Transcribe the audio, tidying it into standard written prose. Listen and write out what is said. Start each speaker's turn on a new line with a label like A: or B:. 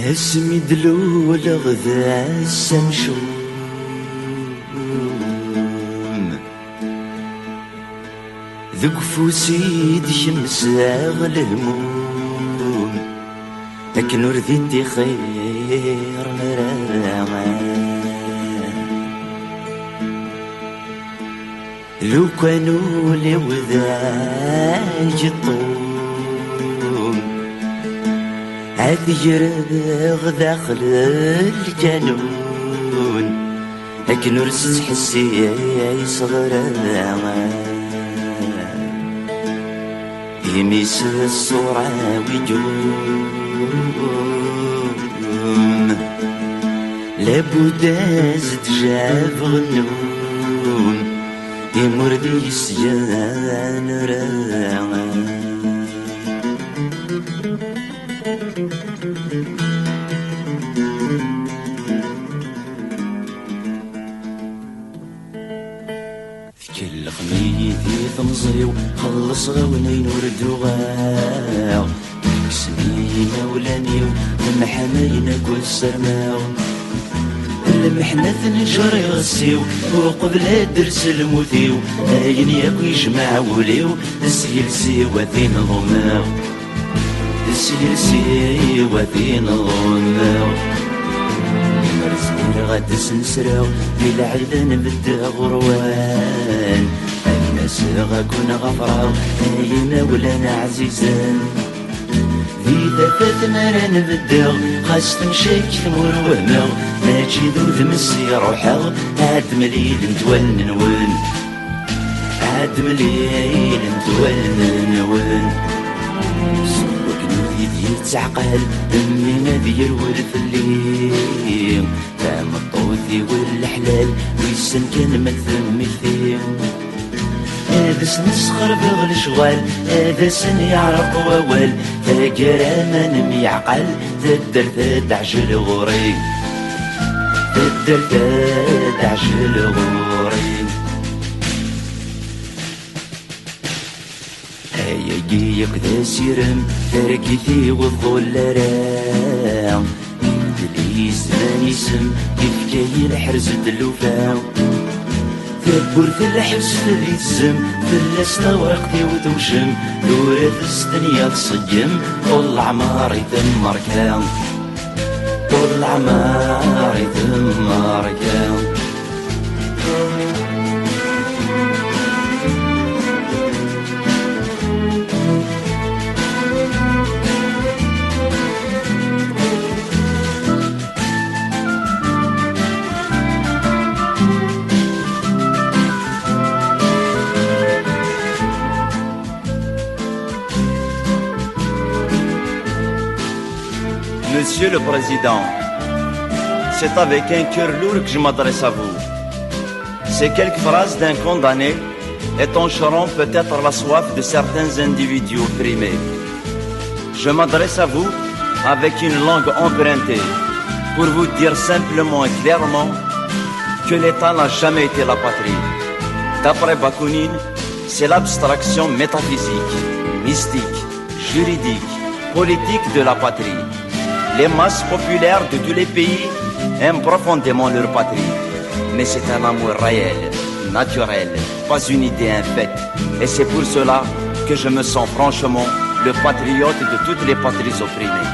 A: اسمي دلول غذا السمشوم ذوق فوسيد شمس اغلى الهموم لكن ورثتي خير مرامان لو كانوا لي وذاج الطوم عاد يرغ داخل الجنون لكن ورثت حسي يصغر يميس الصورة ويجوم لابد زد جاب غنون يمر دي السجان راغان كل خميتي ثمزيو خلص غونين وردو غاو كسمينا ولانيو لمحمينا كل سرماو المحنة ثنجر يغسيو وقبل درس الموتيو هاين ياكو يجمع وليو السيل سيوا ثين ضماو السيل سيوا ثين ضماو مرزقين غاد سنسراو بالعيدة نبدا غروان الناس غاكون غفراو هاينا ولانا عزيزان إذا فاتنا راه نبداو خاص تمشيك ثمور وهماو ماشي ذو ذمسي روحاو عاد مليل نتولن نون عاد مليل نتولن نون صوك نريد يتعقل دمي نادي يرول في الليل فهم الطوثي والحلال ويسن كان مكثم مثيل هذا سنسخر بغل شغال هذا سن يعرف ووال تاقرا ما نميعقل تدر تدعجل غوري تدر تدعجل غوري هيا جيك ذا سيرم تركيثي والظلرام دلي زمان يسم كيف جاي الحرز دلوفاو تبور في الحبس في الزم في اللسنا ورقتي وتوشم دورة السدنيا تصجم طول عماري ثمر كان طول عماري ثمر كان
B: Monsieur le Président, c'est avec un cœur lourd que je m'adresse à vous. Ces quelques phrases d'un condamné étancheront peut-être la soif de certains individus opprimés. Je m'adresse à vous avec une langue empruntée pour vous dire simplement et clairement que l'État n'a jamais été la patrie. D'après Bakounine, c'est l'abstraction métaphysique, mystique, juridique, politique de la patrie. Les masses populaires de tous les pays aiment profondément leur patrie. Mais c'est un amour réel, naturel, pas une idée infecte. Et c'est pour cela que je me sens franchement le patriote de toutes les patries opprimées.